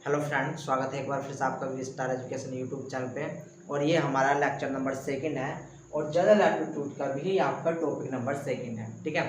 Hello friend, स्वागत है एक बार फिर से आपका V star education YouTube channel पे। और ये हमारा लेक्चर नंबर 2 है और जनरल एप्टीट्यूड का भी आपका टॉपिक नंबर 2 है। ठीक है,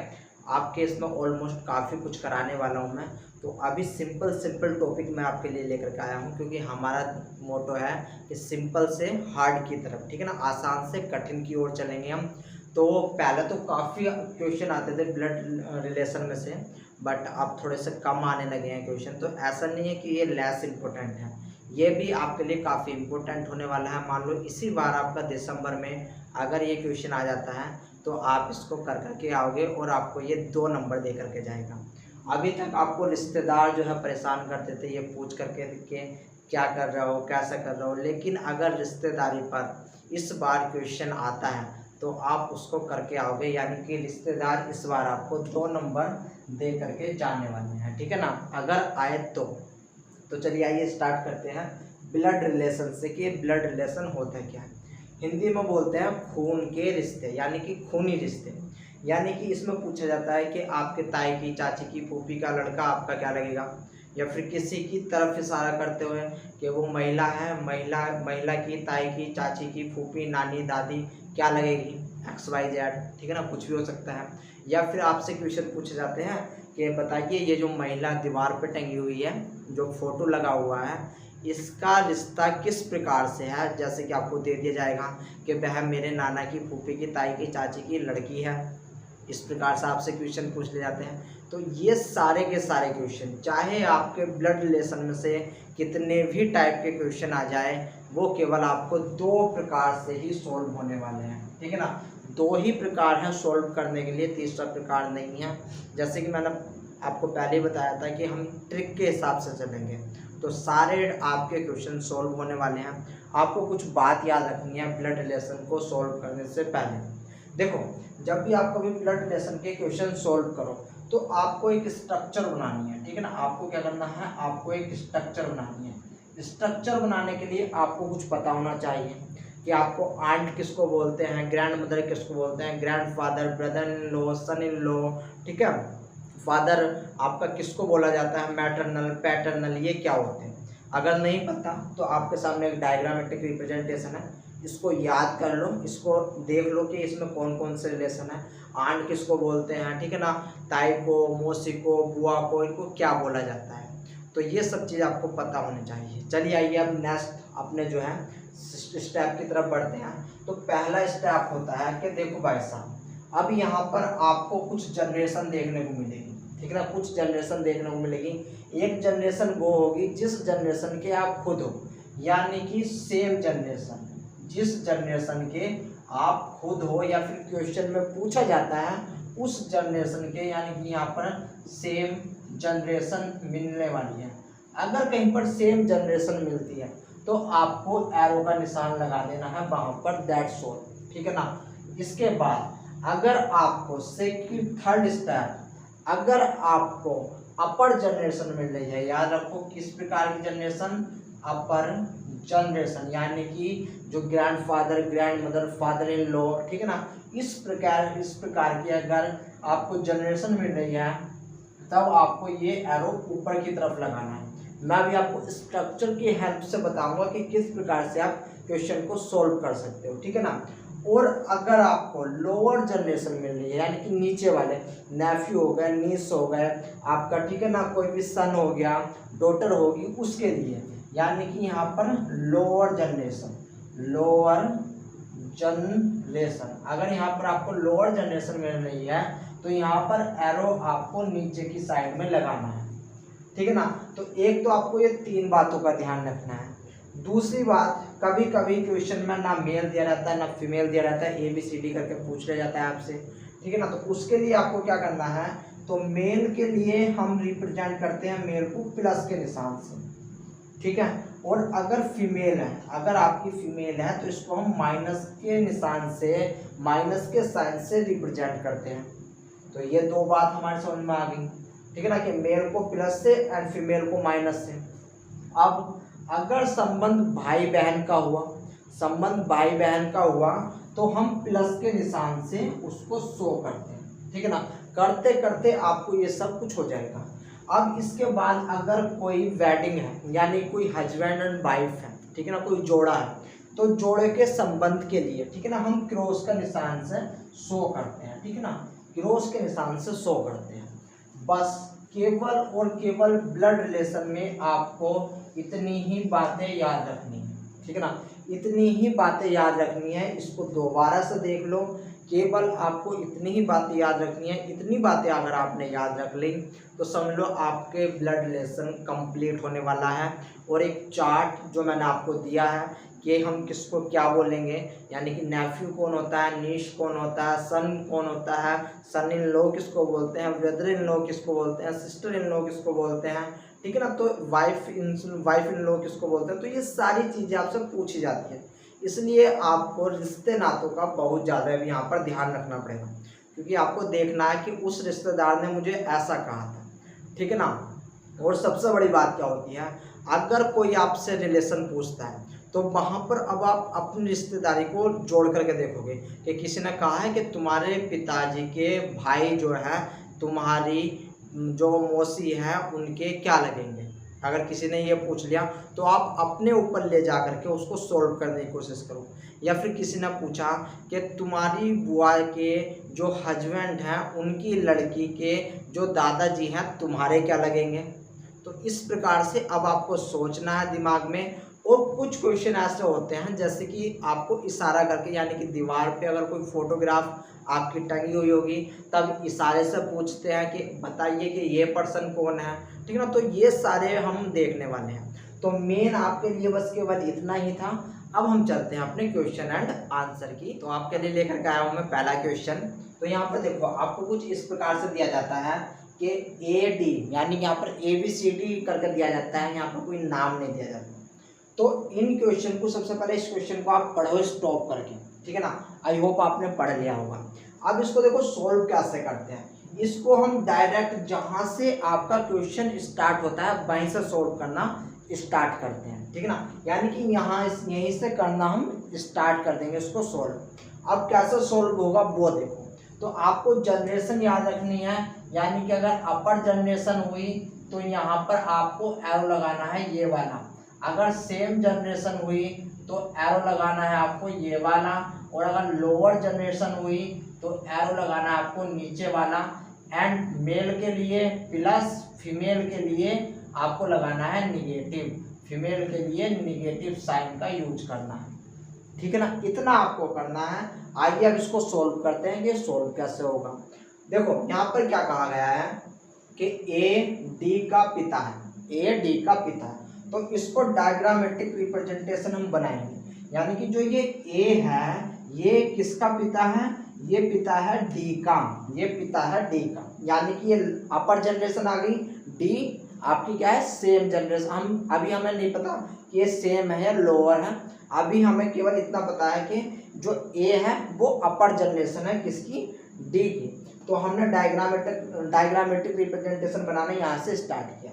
आपके इसमें ऑलमोस्ट काफ़ी कुछ कराने वाला हूँ मैं। तो अभी सिंपल टॉपिक मैं आपके लिए लेकर के आया हूँ, क्योंकि हमारा मोटो है कि सिंपल से हार्ड की तरफ, ठीक है ना, आसान से कठिन की ओर चलेंगे हम। तो पहले तो काफ़ी क्वेश्चन आते थे ब्लड रिलेशन में से, बट अब थोड़े से कम आने लगे हैं क्वेश्चन। तो ऐसा नहीं है कि ये लेस इम्पोर्टेंट है, ये भी आपके लिए काफ़ी इम्पोर्टेंट होने वाला है। मान लो इसी बार आपका दिसंबर में अगर ये क्वेश्चन आ जाता है तो आप इसको कर करके आओगे और आपको ये 2 नंबर दे करके जाएगा। अभी तक आपको रिश्तेदार जो है परेशान करते थे ये पूछ करके कि क्या कर रहे हो, कैसा कर रहे हो, लेकिन अगर रिश्तेदारी पर इस बार क्वेश्चन आता है तो आप उसको करके आओगे, यानी कि रिश्तेदार इस बार आपको 2 नंबर दे करके जाने वाले हैं। ठीक है ना, अगर आए तो चलिए आइए स्टार्ट करते हैं ब्लड रिलेशन से कि ब्लड रिलेशन होता है क्या है। हिंदी में बोलते हैं खून के रिश्ते, यानी कि खूनी रिश्ते। यानी कि इसमें पूछा जाता है कि आपके ताई की, चाची की, फूफी का लड़का आपका क्या लगेगा, या फिर किसी की तरफ इशारा करते हुए कि वो महिला है, महिला की, ताई की, चाची की, फूफी, नानी, दादी क्या लगेगी, XYZ। ठीक है ना, कुछ भी हो सकता है। या फिर आपसे क्वेश्चन पूछे जाते हैं कि बताइए ये जो महिला दीवार पे टंगी हुई है, जो फोटो लगा हुआ है, इसका रिश्ता किस प्रकार से है। जैसे कि आपको दे दिया जाएगा कि वह मेरे नाना की, फूफी की, ताई की, चाची की लड़की है। इस प्रकार से आपसे क्वेश्चन पूछ ले जाते हैं। तो ये सारे के सारे क्वेश्चन, चाहे आपके ब्लड रिलेशन में से कितने भी टाइप के क्वेश्चन आ जाए, वो केवल आपको 2 प्रकार से ही सॉल्व होने वाले हैं। ठीक है ना, 2 ही प्रकार हैं सॉल्व करने के लिए, तीसरा प्रकार नहीं है। जैसे कि मैंने आपको पहले ही बताया था कि हम ट्रिक के हिसाब से चलेंगे, तो सारे आपके क्वेश्चन सॉल्व होने वाले हैं। आपको कुछ बात याद रखनी है ब्लड रिलेशन को सॉल्व करने से पहले। देखो, जब भी आप कभी ब्लड रिलेशन के क्वेश्चन सॉल्व करो तो आपको एक स्ट्रक्चर बनानी है। ठीक है ना, आपको क्या करना है, आपको एक स्ट्रक्चर बनानी है। स्ट्रक्चर बनाने के लिए आपको कुछ पता होना चाहिए कि आपको आंट किसको बोलते हैं, ग्रैंड मदर किसको बोलते हैं, grandfather, brother in law, son in law. ठीक है, फादर आपका किसको बोला जाता है, मैटरनल, पैटर्नल, ये क्या होते हैं। अगर नहीं पता तो आपके सामने एक डायग्रामेटिक रिप्रेजेंटेशन है, इसको याद कर लो, इसको देख लो कि इसमें कौन कौन से रिलेशन है। आंट किसको बोलते हैं, ठीक है ना, ताई को, मौसी को, बुआ को, इनको क्या बोला जाता है। तो ये सब चीज़ आपको पता होनी चाहिए। चलिए आइए अब नेक्स्ट अपने जो है स्टेप की तरफ बढ़ते हैं। तो पहला स्टेप होता है कि देखो भाई साहब, अब यहाँ पर आपको कुछ जनरेशन देखने को मिलेगी। ठीक है ना, कुछ जनरेशन देखने को मिलेगी। एक जनरेशन वो होगी जिस जनरेशन के आप खुद हो, यानी कि सेम जनरेशन, जिस जनरेशन के आप खुद हो या फिर क्वेश्चन में पूछा जाता है उस जनरेशन के, यानी कि यहाँ पर सेम जनरेशन मिलने वाली है। अगर कहीं पर सेम जनरेशन मिलती है तो आपको एरो का निशान लगा देना है वहाँ पर, दैट्स ऑल। ठीक है ना, इसके बाद अगर आपको सेकंड थर्ड स्टेप, अगर आपको अपर जनरेशन मिल रही है, याद रखो किस प्रकार की जनरेशन, अपर जनरेशन, यानी कि जो grandfather, grand mother, father in law, ठीक है ना, इस प्रकार की अगर आपको जनरेशन मिल रही है तब आपको ये एरो ऊपर की तरफ लगाना है। मैं भी आपको स्ट्रक्चर की हेल्प से बताऊंगा कि किस प्रकार से आप क्वेश्चन को सॉल्व कर सकते हो। ठीक है ना, और अगर आपको लोअर जनरेशन मिल रही है, यानी कि नीचे वाले, नेफ्यू हो गए, नीस हो गए आपका, ठीक है ना, कोई भी सन हो गया, डॉटर होगी, उसके लिए, यानी कि यहाँ पर लोअर जनरेशन, लोअर जनरेशन, अगर यहाँ पर आपको लोअर जनरेशन मिल रही है तो यहाँ पर एरो आपको नीचे की साइड में लगाना है। ठीक है ना, तो एक तो आपको ये 3 बातों का ध्यान रखना है। दूसरी बात, कभी कभी क्वेश्चन में ना मेल दिया रहता है ना फीमेल दिया रहता है, ABCD करके पूछ लिया जाता है आपसे। ठीक है ना, तो उसके लिए आपको क्या करना है, तो मेल के लिए हम रिप्रेजेंट करते हैं मेल को प्लस के निशान से। ठीक है, और अगर फीमेल है, अगर आपकी फीमेल है तो इसको हम माइनस के निशान से, माइनस के साइन से रिप्रेजेंट करते हैं। तो ये 2 बात हमारे समझ में आ गई। ठीक है ना, कि मेल को प्लस से एंड फीमेल को माइनस से। अब अगर संबंध भाई बहन का हुआ, संबंध भाई बहन का हुआ तो हम प्लस के निशान से उसको शो करते हैं। ठीक है ना, करते करते आपको ये सब कुछ हो जाएगा। अब इसके बाद अगर कोई वेडिंग है यानी कोई हस्बैंड एंड वाइफ है, ठीक है ना, कोई जोड़ा है, तो जोड़े के संबंध के लिए, ठीक है ना, हम क्रॉस का निशान से शो करते हैं, ठीक है ना, क्रॉस के निशान से शो करते हैं। बस केवल और केवल ब्लड रिलेशन में आपको इतनी ही बातें याद रखनी है, ठीक है ना, इतनी ही बातें याद रखनी है। इसको दोबारा से देख लो, केवल आपको इतनी ही बातें याद रखनी है। इतनी बातें अगर आपने याद रख ली तो समझ लो आपके ब्लड रिलेशन कंप्लीट होने वाला है। और एक चार्ट जो मैंने आपको दिया है कि हम किसको क्या बोलेंगे, यानी कि नेफ्यू कौन होता है, नीश कौन होता है, सन कौन होता है, सन इन लॉ किसको बोलते हैं, ब्रदर इन लॉ किसको बोलते हैं, सिस्टर इन लॉ किसको बोलते हैं, ठीक है ना, तो वाइफ इन लॉ किसको बोलते हैं। तो ये सारी चीज़ें आपसे पूछी जाती हैं, इसलिए आपको रिश्ते नातों का बहुत ज़्यादा भी यहाँ पर ध्यान रखना पड़ेगा, क्योंकि आपको देखना है कि उस रिश्तेदार ने मुझे ऐसा कहा था, ठीक है ना। और सबसे बड़ी बात क्या होती है, अगर कोई आपसे रिलेशन पूछता है तो वहाँ पर अब आप अपनी रिश्तेदारी को जोड़ करके देखोगे कि किसी ने कहा है कि तुम्हारे पिताजी के भाई जो है तुम्हारी जो मौसी है उनके क्या लगेंगे। अगर किसी ने ये पूछ लिया तो आप अपने ऊपर ले जा करके उसको सॉल्व करने की कोशिश करो। या फिर किसी ने पूछा कि तुम्हारी बुआ के जो हस्बैंड हैं उनकी लड़की के जो दादाजी हैं तुम्हारे क्या लगेंगे। तो इस प्रकार से अब आपको सोचना है दिमाग में। और कुछ क्वेश्चन ऐसे होते हैं जैसे कि आपको इशारा करके, यानी कि दीवार पे अगर कोई फोटोग्राफ आपकी टंगी हुई होगी तब इशारे से पूछते हैं कि बताइए कि ये पर्सन कौन है, ठीक है ना। तो ये सारे हम देखने वाले हैं। तो मेन आपके लिए बस केवल इतना ही था। अब हम चलते हैं अपने क्वेश्चन एंड आंसर की। तो आपके लिए लेकर के आया हूँ मैं पहला क्वेश्चन। तो यहाँ पर देखो आपको कुछ इस प्रकार से दिया जाता है कि AD, यानी कि यहाँ पर ABCD करके दिया जाता है, यहाँ पर कोई नाम नहीं दिया जाता। तो इन क्वेश्चन को सबसे पहले इस क्वेश्चन को आप पढ़ो स्टॉप करके, ठीक है ना। आई होप आपने पढ़ लिया होगा। अब इसको देखो सोल्व कैसे करते हैं। इसको हम डायरेक्ट जहां से आपका क्वेश्चन स्टार्ट होता है वहीं से सोल्व करना स्टार्ट करते हैं, ठीक है ना। यानी कि यहीं से करना हम स्टार्ट कर देंगे इसको सोल्व। अब कैसे सोल्व होगा वो देखो। तो आपको जनरेशन याद रखनी है, यानी कि अगर अपर जनरेशन हुई तो यहाँ पर आपको एरो लगाना है ये वाला। अगर सेम जनरेशन हुई तो एरो लगाना है आपको ये वाला। और अगर लोअर जनरेशन हुई तो एरो लगाना है आपको नीचे वाला। एंड मेल के लिए प्लस, फीमेल के लिए आपको लगाना है निगेटिव। फीमेल के लिए निगेटिव साइन का यूज करना है, ठीक है ना। इतना आपको करना है। आइए अब इसको सोल्व करते हैं कि सोल्व कैसे होगा। देखो यहाँ पर क्या कहा गया है कि AD का पिता है, AD का पिता है। तो इसको डायग्रामेटिक रिप्रेजेंटेशन हम बनाएंगे, यानी कि जो ये A है ये किसका पिता है, ये पिता है D का, ये पिता है D का। यानी कि ये अपर जनरेशन आ गई, D आपकी क्या है सेम जनरेशन। हमें नहीं पता कि ये सेम है या लोअर है, अभी हमें केवल इतना पता है कि जो A है वो अपर जनरेशन है किसकी, D की। तो हमने डायग्रामेटिक रिप्रेजेंटेशन बनाना यहाँ से स्टार्ट किया।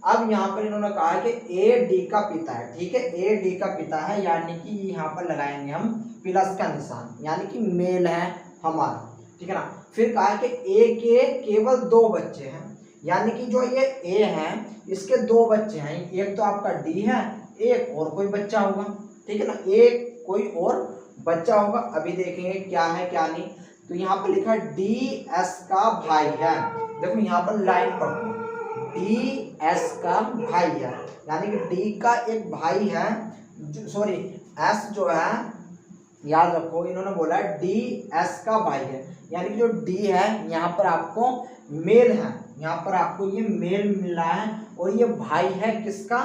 अब यहाँ पर इन्होंने कहा है कि AD का पिता है, ठीक है, AD का पिता है, यानी कि यहाँ पर लगाएंगे हम प्लस का निशान, यानी कि मेल है हमारा, ठीक है ना। फिर कहा है कि A के केवल 2 बच्चे हैं, यानी कि जो ये A है इसके 2 बच्चे हैं, एक तो आपका D है, एक और कोई बच्चा होगा, ठीक है ना, एक कोई और बच्चा होगा। अभी देखेंगे क्या है क्या नहीं। तो यहाँ पर लिखा है DS का भाई है। देखो यहाँ पर लाइन पढ़ो, DS का भाई है, यानी कि D का एक भाई है, सॉरी S जो है याद रखो इन्होंने बोला है DS का भाई है, यानी कि जो D है यहाँ पर आपको मेल है, यहाँ पर आपको ये मेल मिल रहा है। और ये भाई है किसका,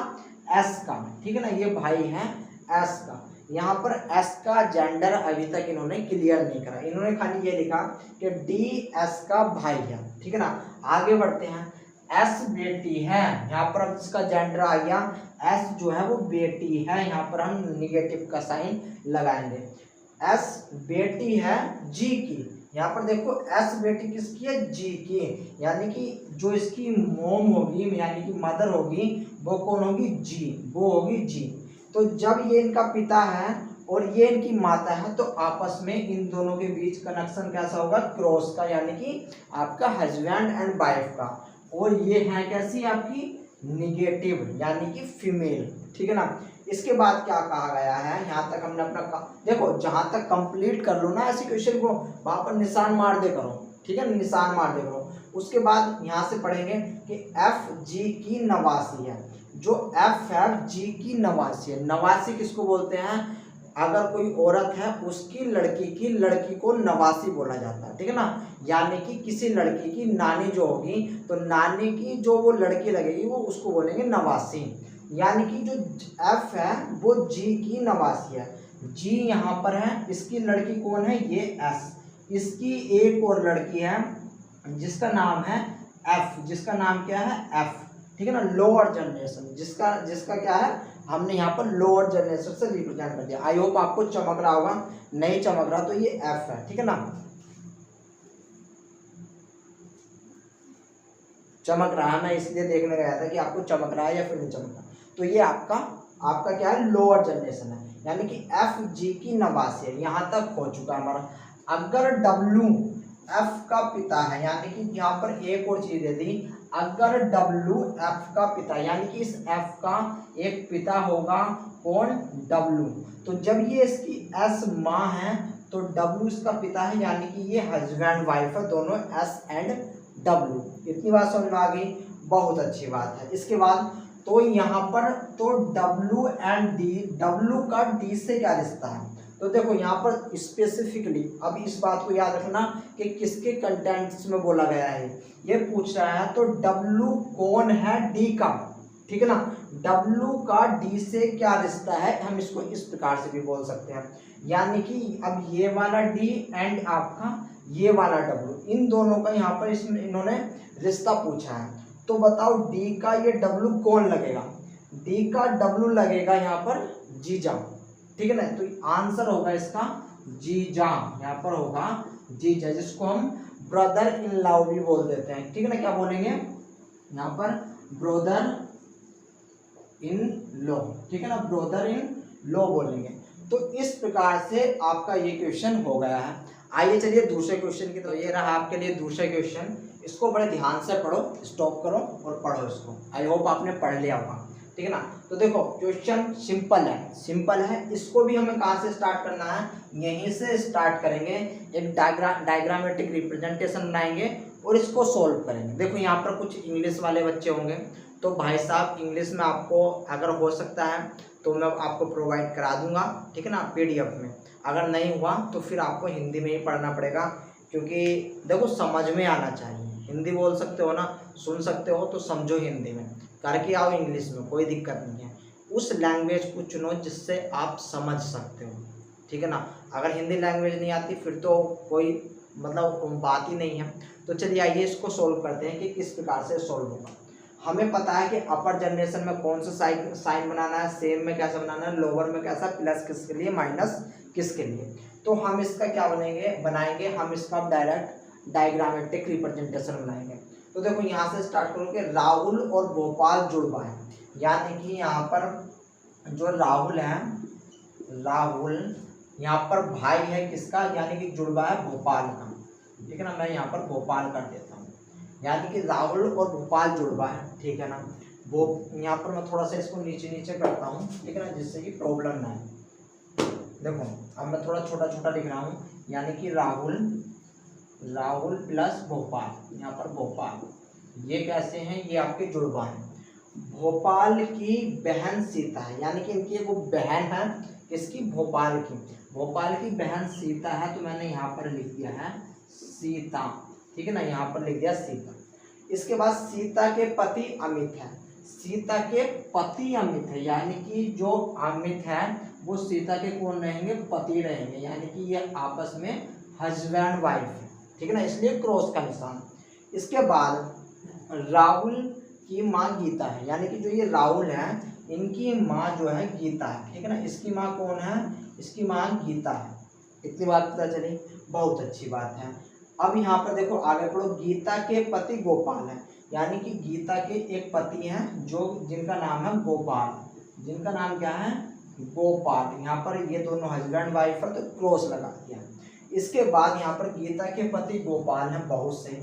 S का, ठीक है ना, ये भाई है S का। यहाँ पर S का जेंडर अभी तक इन्होंने क्लियर नहीं करा, इन्होंने खाली ये लिखा कि DS का भाई है, ठीक है ना। आगे बढ़ते हैं। S बेटी है, यहाँ पर अब इसका जेंडर आ गया, S जो है वो बेटी है, यहाँ पर हम निगेटिव का साइन लगाएंगे। S बेटी है G की, यहाँ पर देखो S बेटी किसकी है, G की, यानी कि जो इसकी मोम होगी यानी कि मदर होगी वो कौन होगी, G, वो होगी G। तो जब ये इनका पिता है और ये इनकी माता है तो आपस में इन दोनों के बीच कनेक्शन कैसा होगा, क्रॉस का, यानी कि आपका हस्बैंड एंड वाइफ का। और ये है कैसी आपकी निगेटिव यानी कि फीमेल, ठीक है ना। इसके बाद क्या कहा गया है, यहाँ तक हमने अपना देखो जहां तक कंप्लीट कर लो ना ऐसे क्वेश्चन को, वहां पर निशान मार दे करो, ठीक है, निशान मार दे करो। उसके बाद यहाँ से पढ़ेंगे कि एफ जी की नवासी है, जो एफ जी की नवासी है। नवासी किसको बोलते हैं, अगर कोई औरत है उसकी लड़की को नवासी बोला जाता है, ठीक है ना। यानी कि किसी लड़की की नानी जो होगी, तो नानी की जो वो लड़की लगेगी वो उसको बोलेंगे नवासी। यानी कि जो एफ है वो जी की नवासी है। जी यहाँ पर है, इसकी लड़की कौन है, ये एस। इसकी एक और लड़की है जिसका नाम है एफ, जिसका नाम क्या है एफ, ठीक है ना। लोअर जनरेशन जिसका क्या है, हमने यहाँ पर लोअर जनरेशन से रिप्रेजेंट कर दिया। आई होप आपको चमक रहा होगा, नहीं चमक रहा तो ये एफ है, ठीक है ना। चमक रहा है, मैं इसलिए देखने गया था कि आपको चमक रहा है या फिर नहीं चमक रहा। तो ये आपका क्या है, लोअर जनरेशन है, यानी कि एफ जी की नवासी है। यहाँ तक हो चुका हमारा। अगर डब्ल्यू एफ का पिता है, यानी कि यहाँ पर एक और चीज दे दी, अगर डब्ल्यू एफ का पिता, यानी कि इस एफ का एक पिता होगा, कौन, डब्ल्यू। तो जब ये इसकी एस माँ है तो डब्ल्यू इसका पिता है, यानी कि ये हस्बैंड वाइफ है, दोनों एस एंड डब्ल्यू। इतनी बात समझ में आ गई, बहुत अच्छी बात है। इसके बाद तो यहाँ पर तो डब्ल्यू एंड डी, डब्ल्यू का डी से क्या रिश्ता है, तो देखो यहाँ पर स्पेसिफिकली अब इस बात को याद रखना कि किसके कंटेंट्स में बोला गया है, ये पूछ रहा है। तो डब्ल्यू कौन है, डी का, ठीक है ना। डब्ल्यू का डी से क्या रिश्ता है, हम इसको इस प्रकार से भी बोल सकते हैं, यानी कि अब ये वाला डी एंड आपका ये वाला डब्ल्यू, इन दोनों का यहाँ पर इसमें इन्होंने रिश्ता पूछा है। तो बताओ डी का ये डब्ल्यू कौन लगेगा, डी का डब्ल्यू लगेगा यहाँ पर जीजा, ठीक है ना। तो आंसर होगा इसका जीजा, यहाँ पर होगा जीजा, जिसको हम ब्रदर इन लॉ भी बोल देते हैं, ठीक है ना। क्या बोलेंगे यहाँ पर, ब्रदर इन लॉ, ठीक है ना, ब्रदर इन लॉ बोलेंगे। तो इस प्रकार से आपका ये क्वेश्चन हो गया है। आइए चलिए दूसरे क्वेश्चन की, तो ये रहा आपके लिए दूसरा क्वेश्चन। इसको बड़े ध्यान से पढ़ो, स्टॉप करो और पढ़ो इसको। आई होप आपने पढ़ लिया होगा, ठीक है ना। तो देखो क्वेश्चन सिंपल है। इसको भी हमें कहाँ से स्टार्ट करना है, यहीं से स्टार्ट करेंगे। एक डायग्रामेटिक रिप्रेजेंटेशन बनाएंगे और इसको सोल्व करेंगे। देखो यहाँ पर कुछ इंग्लिश वाले बच्चे होंगे, तो भाई साहब इंग्लिश में आपको अगर हो सकता है तो मैं आपको प्रोवाइड करा दूंगा, ठीक है ना, PDF में। अगर नहीं हुआ तो फिर आपको हिंदी में ही पढ़ना पड़ेगा, क्योंकि देखो समझ में आना चाहिए। हिंदी बोल सकते हो ना, सुन सकते हो तो समझो हिंदी में, करके आओ इंग्लिश में, कोई दिक्कत नहीं है। उस लैंग्वेज को चुनो जिससे आप समझ सकते हो, ठीक है ना। अगर हिंदी लैंग्वेज नहीं आती फिर तो कोई मतलब बात ही नहीं है। तो चलिए आइए इसको सोल्व करते हैं कि किस प्रकार से सोल्व होगा। हमें पता है कि अपर जनरेशन में कौन सा साइन बनाना है, सेम में कैसा बनाना है, लोअर में कैसा, प्लस किसके लिए, माइनस किसके लिए। तो हम इसका क्या बनाएंगे, हम इसका डायरेक्ट डायग्रामेटिक रिप्रेजेंटेशन बनाएंगे। तो देखो यहाँ से स्टार्ट करोगे, राहुल और भोपाल जुड़वा है, यानी कि यहाँ पर जो राहुल है, राहुल यहाँ पर भाई है किसका, यानी कि जुड़वा है भोपाल का, ठीक है ना। मैं यहाँ पर भोपाल कर देता हूँ, यानी कि राहुल और भोपाल जुड़वा है, ठीक है ना। वो यहाँ पर मैं थोड़ा सा इसको नीचे करता हूँ, ठीक है ना, जिससे कि प्रॉब्लम ना आए। देखो अब मैं थोड़ा छोटा लिख रहा हूँ, यानी कि राहुल प्लस भोपाल, यहाँ पर भोपाल, ये कैसे हैं, ये आपके जुड़वा हैं। भोपाल की बहन सीता है, यानी कि इनकी एक बहन है, किसकी, भोपाल की बहन सीता है। तो मैंने यहाँ पर लिख दिया है सीता, ठीक है ना, यहाँ पर लिख दिया सीता। इसके बाद सीता के पति अमित है, सीता के पति अमित है, यानी कि जो अमित है वो सीता के कौन रहेंगे, पति रहेंगे, यानी कि ये आपस में हस्बैंड वाइफ है, ठीक है ना, इसलिए क्रॉस का निशान। इसके बाद राहुल की माँ गीता है, यानी कि जो ये राहुल है इनकी माँ जो है गीता है, ठीक है ना। इसकी माँ कौन है, इसकी माँ गीता है। इतनी बात पता चली, बहुत अच्छी बात है। अब यहाँ पर देखो आगे पढ़ो, गीता के पति गोपाल है, यानी कि गीता के एक पति हैं जिनका नाम है गोपाल, जिनका नाम क्या है, गोपाल। यहाँ पर ये दोनों हस्बैंड वाइफ है तो क्रॉस लगा दिया। इसके बाद यहाँ पर गीता के पति गोपाल हैं बहुत से,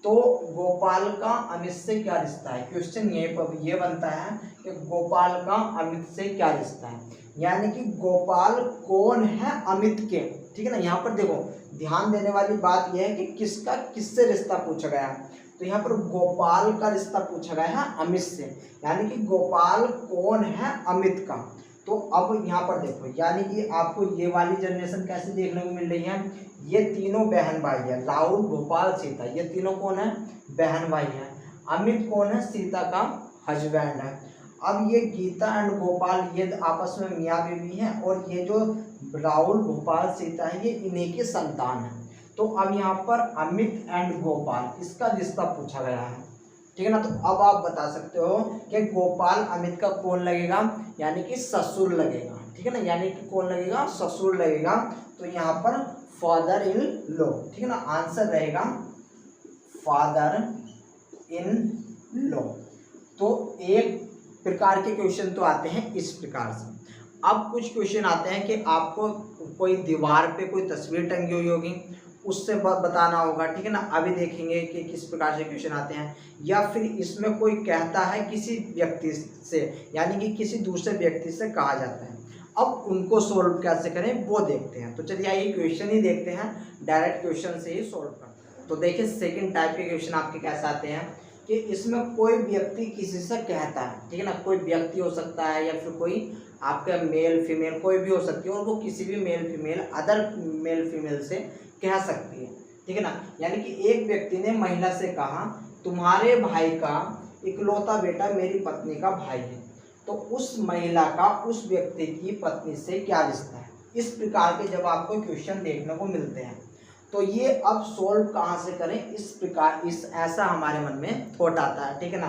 तो गोपाल का अमित से क्या रिश्ता है। क्वेश्चन ये बनता है कि गोपाल का अमित से क्या रिश्ता है, यानी कि गोपाल कौन है अमित के। ठीक है ना, यहाँ पर देखो ध्यान देने वाली बात यह है कि किसका किससे रिश्ता पूछा गया है। तो यहाँ पर गोपाल का रिश्ता पूछा गया है अमित से, यानी कि गोपाल कौन है अमित का। तो अब यहाँ पर देखो, यानी कि आपको ये वाली जनरेशन कैसे देखने को मिल रही है, ये तीनों बहन भाई है, राहुल गोपाल सीता, ये तीनों कौन है, बहन भाई है। अमित कौन है, सीता का हस्बैंड है। अब ये गीता एंड गोपाल ये आपस में मियाँ बीवी हैं, और ये जो राहुल गोपाल सीता है ये इन्हीं की संतान है। तो अब यहाँ पर अमित एंड गोपाल इसका रिश्ता पूछा गया है। ठीक है ना, तो अब आप बता सकते हो कि गोपाल अमित का कौन लगेगा, यानी कि ससुर लगेगा। ठीक है ना, यानी कि कौन लगेगा, ससुर लगेगा। तो यहाँ पर फादर इन लॉ। ठीक है ना, आंसर रहेगा फादर इन लॉ। तो एक प्रकार के क्वेश्चन तो आते हैं इस प्रकार से। अब कुछ क्वेश्चन आते हैं कि आपको कोई दीवार पे कोई तस्वीर टंगी हुई होगी, उससे बताना होगा। ठीक है ना, अभी देखेंगे कि किस प्रकार से क्वेश्चन आते हैं। या फिर इसमें कोई कहता है किसी व्यक्ति से, यानी कि किसी दूसरे व्यक्ति से कहा जाता है। अब उनको सोल्व कैसे करें वो देखते हैं। तो चलिए आइए क्वेश्चन ही देखते हैं, डायरेक्ट क्वेश्चन से ही सोल्व करते हैं। तो देखिए सेकंड टाइप के क्वेश्चन आपके कैसे आते हैं कि इसमें कोई व्यक्ति किसी से कहता है। ठीक है ना, कोई व्यक्ति हो सकता है या फिर कोई आपका मेल फीमेल कोई भी हो सकती है, और वो किसी भी male female other male female से कह सकती है। ठीक है ना, यानी कि एक व्यक्ति ने महिला से कहा तुम्हारे भाई का इकलौता बेटा मेरी पत्नी का भाई है। तो उस महिला का उस व्यक्ति की पत्नी से क्या रिश्ता है। इस प्रकार के जब आपको क्वेश्चन देखने को मिलते हैं तो ये अब सोल्व कहाँ से करें, इस प्रकार ऐसा हमारे मन में थॉट आता है। ठीक है ना,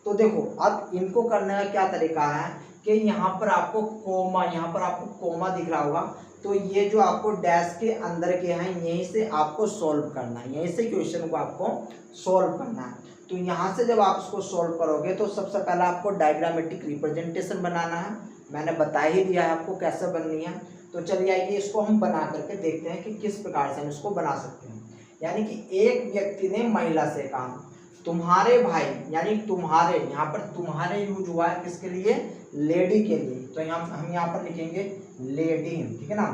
तो देखो अब इनको करने का क्या तरीका है कि यहाँ पर आपको कोमा दिख रहा होगा, तो ये जो आपको डैश के अंदर के हैं यहीं से आपको सोल्व करना है, यहीं से क्वेश्चन को आपको सोल्व करना है। तो यहाँ से जब आप इसको सोल्व करोगे तो सबसे पहले आपको डायग्रामेटिक रिप्रेजेंटेशन बनाना है। मैंने बता ही दिया है आपको कैसे बननी है। तो चलिए आइए इसको हम बना करके देखते हैं कि किस प्रकार से हम इसको बना सकते हैं। यानी कि एक व्यक्ति ने महिला से कहा तुम्हारे भाई, यानी तुम्हारे, यहाँ पर तुम्हारे यूज हुआ है किसके लिए, लेडी के लिए। तो हम यहाँ पर लिखेंगे लेडी। ठीक है ना,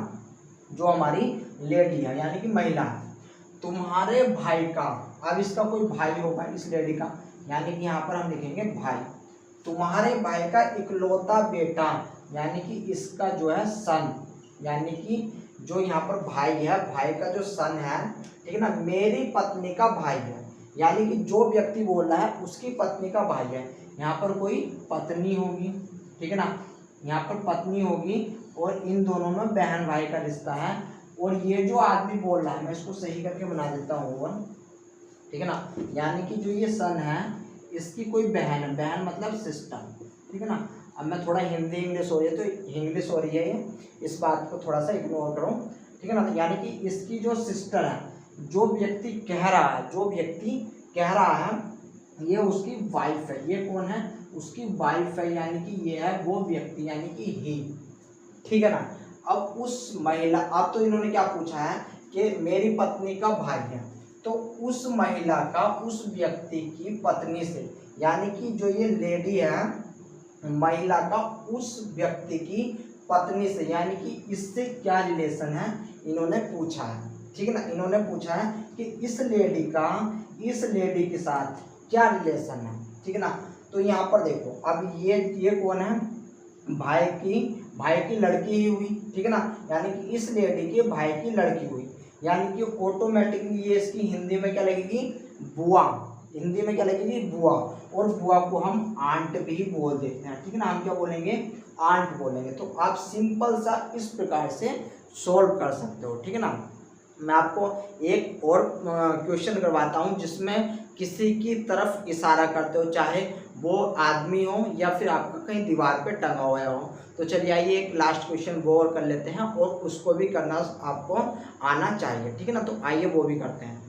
जो हमारी लेडी है यानी कि महिला है। तुम्हारे भाई का, अब इसका कोई भाई होगा इस लेडी का, यानी कि यहाँ पर हम लिखेंगे भाई। तुम्हारे भाई का इकलौता बेटा, यानी कि इसका जो है सन, यानी कि जो यहाँ पर भाई है, भाई का जो सन है, ठीक है ना, मेरी पत्नी का भाई है, यानी कि जो व्यक्ति बोल रहा है उसकी पत्नी का भाई है। यहाँ पर कोई पत्नी होगी, ठीक है ना, यहाँ पर पत्नी होगी, और इन दोनों में बहन भाई का रिश्ता है। और ये जो आदमी बोल रहा है, मैं इसको सही करके बना देता हूँ, ठीक है ना, यानी कि जो ये सन है इसकी कोई बहन है, बहन मतलब सिस्टर। ठीक है ना, अब मैं थोड़ा हिंदी इंग्लिश हो रही है तो इंग्लिश हो रही है ये, इस बात को थोड़ा सा इग्नोर करो। ठीक है ना, यानी कि इसकी जो सिस्टर है, जो व्यक्ति कह रहा है ये उसकी वाइफ है। ये कौन है, उसकी वाइफ है, यानी कि ये है वो व्यक्ति, यानी कि ही। ठीक है ना, अब उस महिला, अब तो इन्होंने क्या पूछा है कि मेरी पत्नी का भाई है, तो उस महिला का उस व्यक्ति की पत्नी से, यानी कि जो ये लेडी है महिला का उस व्यक्ति की पत्नी से, यानी कि इससे क्या रिलेशन है इन्होंने पूछा है। ठीक है ना, इन्होंने पूछा है कि इस लेडी का इस लेडी के साथ क्या रिलेशन है। ठीक है ना, तो यहाँ पर देखो अब ये कौन है, भाई की लड़की ही हुई। ठीक है ना, यानी कि इस लेडी के भाई की लड़की हुई, यानी कि ऑटोमेटिकली ये इसकी हिंदी में क्या लगेगी, बुआ। हिंदी में क्या लगेगी, बुआ। और बुआ को हम आंट भी बोल देते हैं। ठीक है ना, हम क्या बोलेंगे, आंट बोलेंगे। तो आप सिंपल सा इस प्रकार से सॉल्व कर सकते हो। ठीक है ना, मैं आपको एक और क्वेश्चन करवाता हूँ जिसमें किसी की तरफ इशारा करते हो, चाहे वो आदमी हो या फिर आपका कहीं दीवार पे टंगा हुआ हो। तो चलिए आइए एक लास्ट क्वेश्चन वो और कर लेते हैं, और उसको भी करना आपको आना चाहिए। ठीक है ना, तो आइए वो भी करते हैं।